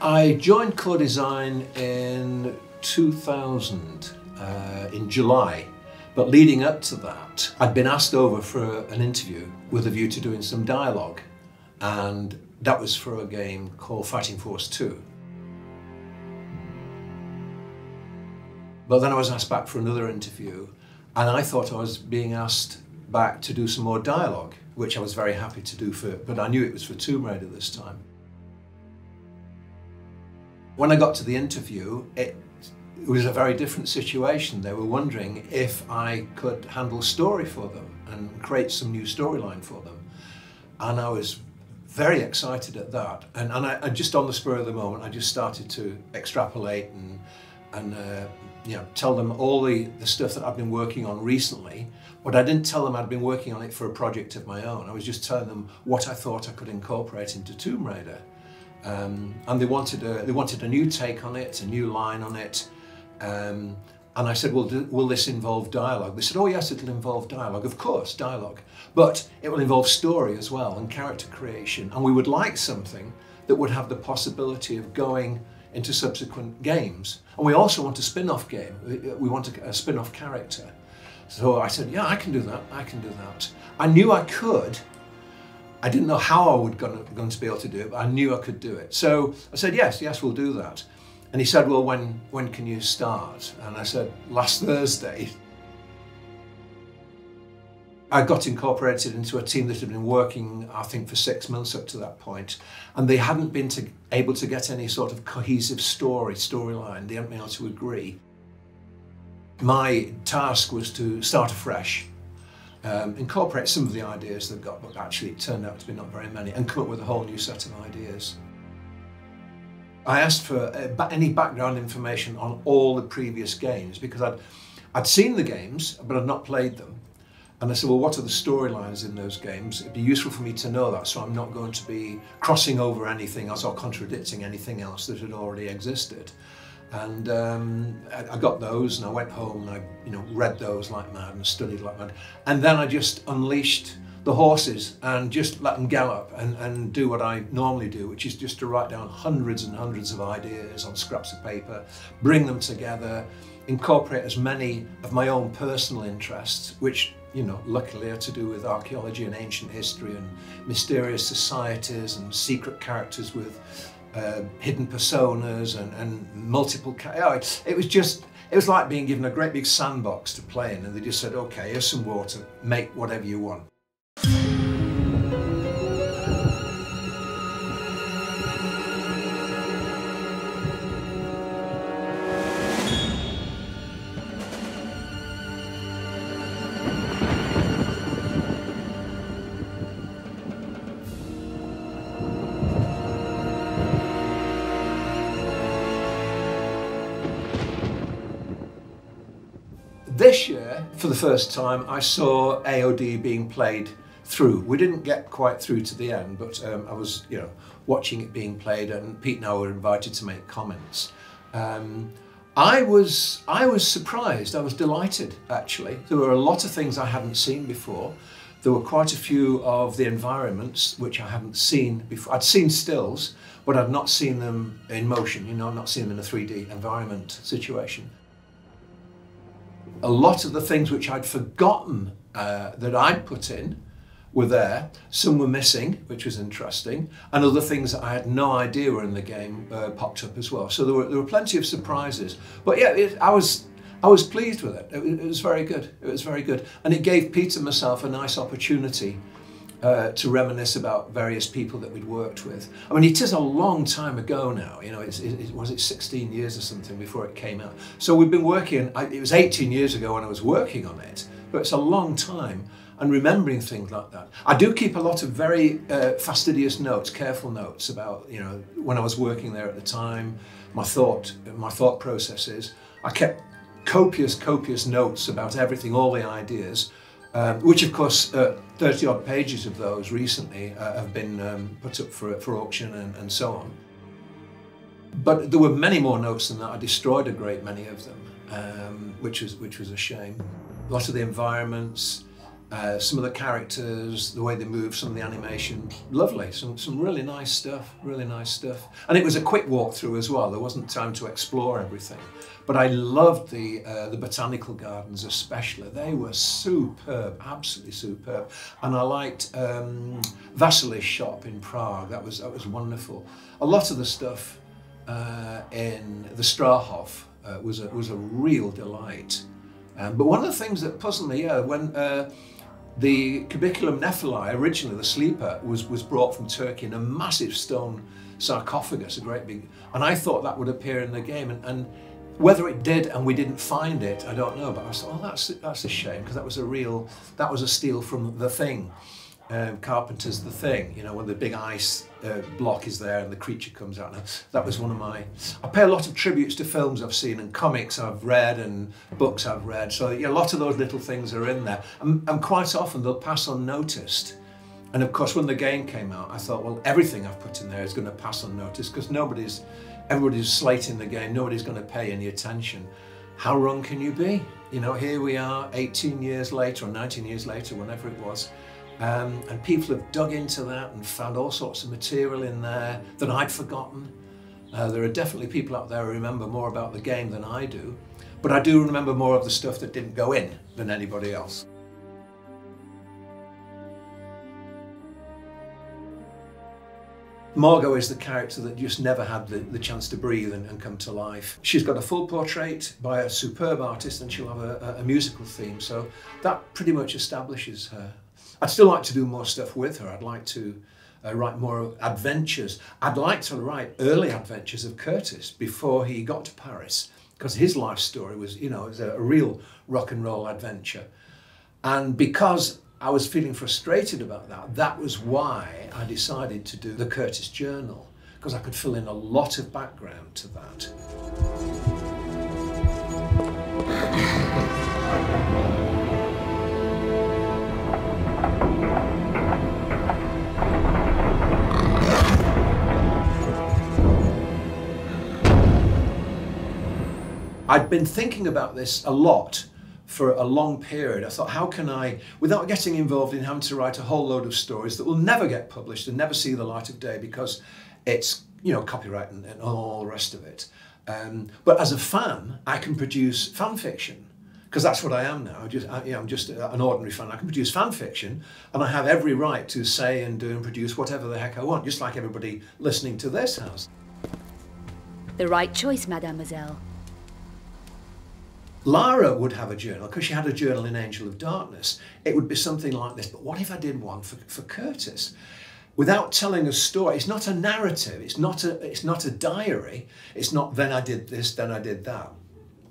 I joined Core Design in 2000, in July, but leading up to that, I'd been asked over for an interview with a view to doing some dialogue, and that was for a game called Fighting Force 2. But then I was asked back for another interview, and I thought I was being asked back to do some more dialogue, which I was very happy to do but I knew it was for Tomb Raider this time. When I got to the interview, it was a very different situation. They were wondering if I could handle story for them and create some new storyline for them. And I was very excited at that. And I just on the spur of the moment, I just started to extrapolate and you know, tell them all the stuff that I've been working on recently, but I didn't tell them I'd been working on it for a project of my own. I was just telling them what I thought I could incorporate into Tomb Raider. And they wanted a new take on it, a new line on it. And I said, well, will this involve dialogue? They said, oh yes, it'll involve dialogue. Of course, dialogue. But it will involve story as well and character creation. And we would like something that would have the possibility of going into subsequent games. And we also want a spin-off game. We want a spin-off character. So I said, yeah, I can do that, I can do that. I knew I could. I didn't know how I was going to be able to do it, but I knew I could do it. So I said, yes, we'll do that. And he said, well, when can you start? And I said, last Thursday. I got incorporated into a team that had been working, I think, for 6 months up to that point, and they hadn't been able to get any sort of cohesive storyline. They hadn't been able to agree. My task was to start afresh, incorporate some of the ideas they've got, but actually it turned out to be not very many, and come up with a whole new set of ideas. I asked for any background information on all the previous games because I'd seen the games, but I'd not played them. And I said, well, what are the storylines in those games? It'd be useful for me to know that, so I'm not going to be crossing over anything else or contradicting anything else that had already existed. And I got those, and I went home and I read those like mad and studied like mad. And then I just unleashed the horses and just let them gallop and do what I normally do, which is just to write down hundreds and hundreds of ideas on scraps of paper, bring them together, incorporate as many of my own personal interests, which luckily are to do with archaeology and ancient history and mysterious societies and secret characters with hidden personas and multiple it was like being given a great big sandbox to play in, and they just said, okay, here's some water, make whatever you want. This year, for the first time, I saw AOD being played through. We didn't get quite through to the end, but I was, watching it being played, and Pete and I were invited to make comments. I was surprised. I was delighted, actually. There were a lot of things I hadn't seen before. There were quite a few of the environments which I hadn't seen before. I'd seen stills, but I'd not seen them in motion. I'd not seen them in a 3D environment situation. A lot of the things which I'd forgotten that I'd put in were there. Some were missing, which was interesting, and other things that I had no idea were in the game popped up as well. So there were plenty of surprises. But yeah, I was pleased with it. It was very good. It was very good, and it gave Pete and myself a nice opportunity to reminisce about various people that we'd worked with. I mean, it is a long time ago now, was it 16 years or something before it came out? So we've been working, it was 18 years ago when I was working on it, but it's a long time, and remembering things like that. I do keep a lot of very fastidious notes, careful notes about, when I was working there at the time, my thought processes. I kept copious notes about everything, all the ideas, which of course 30 odd pages of those recently have been put up for auction and so on. But there were many more notes than that. I destroyed a great many of them, which was a shame. A lot of the environments, Some of the characters, the way they move, some of the animation, lovely. Some really nice stuff, really nice stuff. And it was a quick walkthrough as well. There wasn't time to explore everything. But I loved the botanical gardens especially. They were superb, absolutely superb. And I liked Vasily's shop in Prague. That was wonderful. A lot of the stuff in the Strahov was a real delight. But one of the things that puzzled me, when the Cubiculum Nephili, originally the sleeper, was brought from Turkey in a massive stone sarcophagus, a great big, and I thought that would appear in the game, and whether it did and we didn't find it, I don't know, but I thought, oh, that's a shame, because that was a steal from The Thing, Carpenter's The Thing, you know, when the big ice block is there and the creature comes out. Now, that was one of my, I pay a lot of tributes to films I've seen and comics I've read and books I've read, so yeah, a lot of those little things are in there, and quite often they'll pass unnoticed. And of course when the game came out, I thought, well, everything I've put in there is going to pass unnoticed, because everybody's slating the game, nobody's going to pay any attention. How wrong can you be? You know, here we are 18 years later or 19 years later, whenever it was, and people have dug into that and found all sorts of material in there that I'd forgotten. There are definitely people out there who remember more about the game than I do, but I do remember more of the stuff that didn't go in than anybody else. Morgau is the character that just never had the chance to breathe and come to life. She's got a full portrait by a superb artist, and she'll have a musical theme, so that pretty much establishes her. I'd still like to do more stuff with her. I'd like to write more adventures. I'd like to write early adventures of Kurtis before he got to Paris, because his life story was, you know, it was a real rock and roll adventure. And because I was feeling frustrated about that, that was why I decided to do the Kurtis Journal, because I could fill in a lot of background to that. I'd been thinking about this a lot for a long period. I thought, how can I, without getting involved in having to write a whole load of stories that will never get published and never see the light of day because it's, you know, copyright and all the rest of it. But as a fan, I can produce fan fiction, because that's what I am now. I'm just an ordinary fan. I can produce fan fiction, and I have every right to say and do and produce whatever the heck I want, just like everybody listening to this has. The right choice, mademoiselle. Lara would have a journal, because she had a journal in Angel of Darkness. It would be something like this, but what if I did one for Kurtis? Without telling a story, it's not a narrative, it's not a diary, it's not then I did this, then I did that.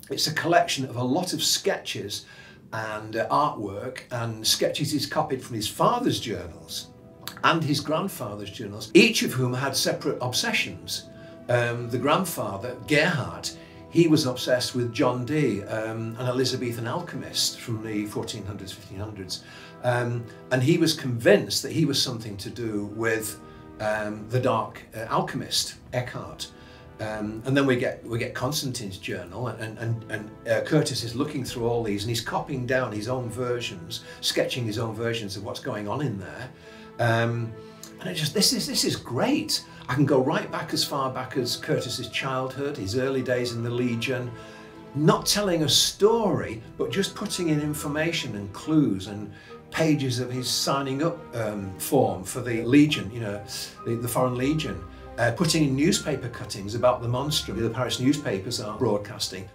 It's a collection of a lot of sketches and artwork, and sketches he's copied from his father's journals and his grandfather's journals, each of whom had separate obsessions. The grandfather, Gerhard, he was obsessed with John Dee, an Elizabethan alchemist from the 1400s, 1500s. And he was convinced that he was something to do with the dark alchemist, Eckhart. And then we get Constantine's journal, and Kurtis is looking through all these, and he's copying down his own versions, sketching his own versions of what's going on in there. And it just, this is great. I can go right back as far back as Kurtis's childhood, his early days in the Legion, not telling a story, but just putting in information and clues and pages of his signing up form for the Legion, you know, the Foreign Legion, putting in newspaper cuttings about the monstrum the Paris newspapers are broadcasting.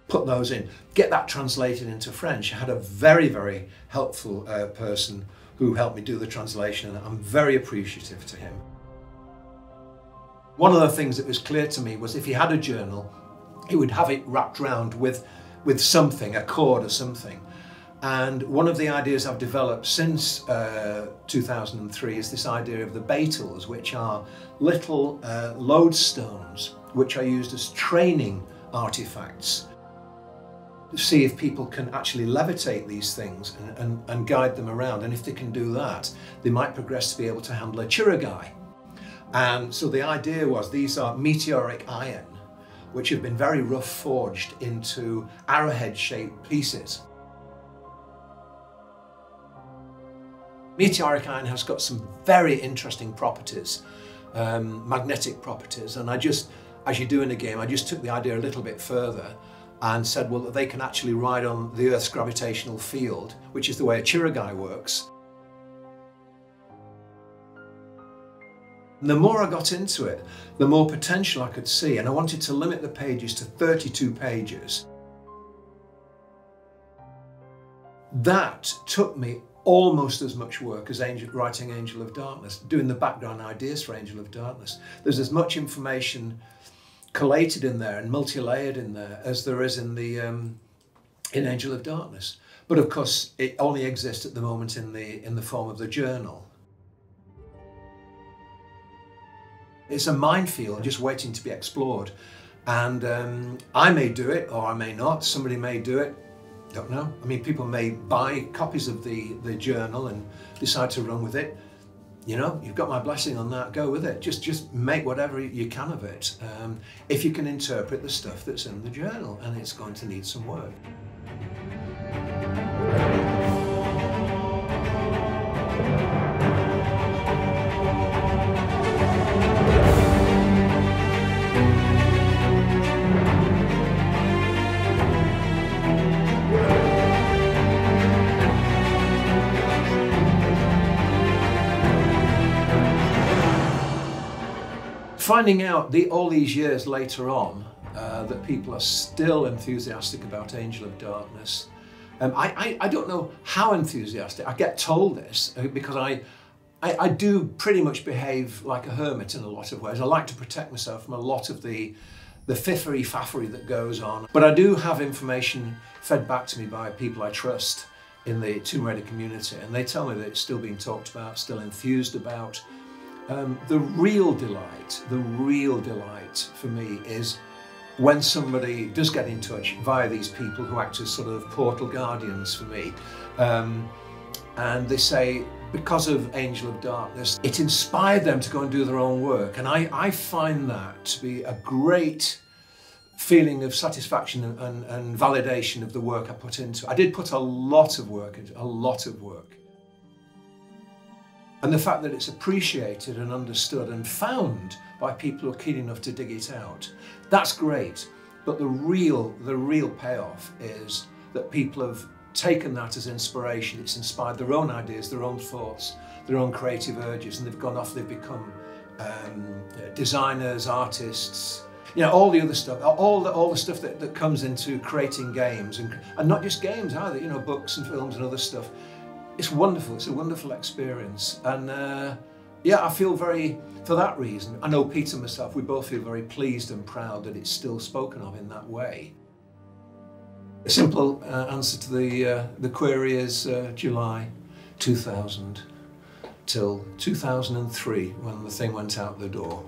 Put those in, get that translated into French. I had a very, very helpful person who helped me do the translation, and I'm very appreciative to him. One of the things that was clear to me was if he had a journal, he would have it wrapped around with something, a cord or something. And one of the ideas I've developed since 2003 is this idea of the beetles, which are little lodestones, which are used as training artifacts to see if people can actually levitate these things and guide them around. And if they can do that, they might progress to be able to handle a chiragai. And so the idea was these are meteoric iron, which have been very rough forged into arrowhead-shaped pieces. Meteoric iron has got some very interesting properties, magnetic properties, and I just, as you do in a game, I just took the idea a little bit further and said, well, that they can actually ride on the Earth's gravitational field, which is the way a Chiragai works. And the more I got into it, the more potential I could see, and I wanted to limit the pages to 32 pages. That took me almost as much work as writing Angel of Darkness, doing the background ideas for Angel of Darkness. There's as much information collated in there and multi-layered in there as there is in the in Angel of Darkness. But of course, it only exists at the moment in the form of the journal. It's a minefield just waiting to be explored, and I may do it or I may not. Somebody may do it. Don't know. I mean, people may buy copies of the journal and decide to run with it. You know, you've got my blessing on that. Go with it. Just make whatever you can of it. If you can interpret the stuff that's in the journal, and it's going to need some work. Finding out all these years later on that people are still enthusiastic about Angel of Darkness. I don't know how enthusiastic. I get told this because I do pretty much behave like a hermit in a lot of ways. I like to protect myself from a lot of the fiffery-faffery that goes on. But I do have information fed back to me by people I trust in the Tomb Raider community, and they tell me that it's still being talked about, still enthused about. The real delight for me is when somebody does get in touch via these people who act as sort of portal guardians for me, and they say, because of Angel of Darkness, it inspired them to go and do their own work. And I find that to be a great feeling of satisfaction and validation of the work I put into it. I did put a lot of work into it, a lot of work. And the fact that it's appreciated and understood and found by people who are keen enough to dig it out, that's great. But the real payoff is that people have taken that as inspiration. It's inspired their own ideas, their own thoughts, their own creative urges, and they've gone off, they've become designers, artists, you know, all the other stuff, all the stuff that comes into creating games, and not just games either, you know, books and films and other stuff. It's wonderful, it's a wonderful experience, and yeah, I feel for that reason, I know Pete and myself, we both feel very pleased and proud that it's still spoken of in that way. A simple answer to the query is July 2000 till 2003 when the thing went out the door.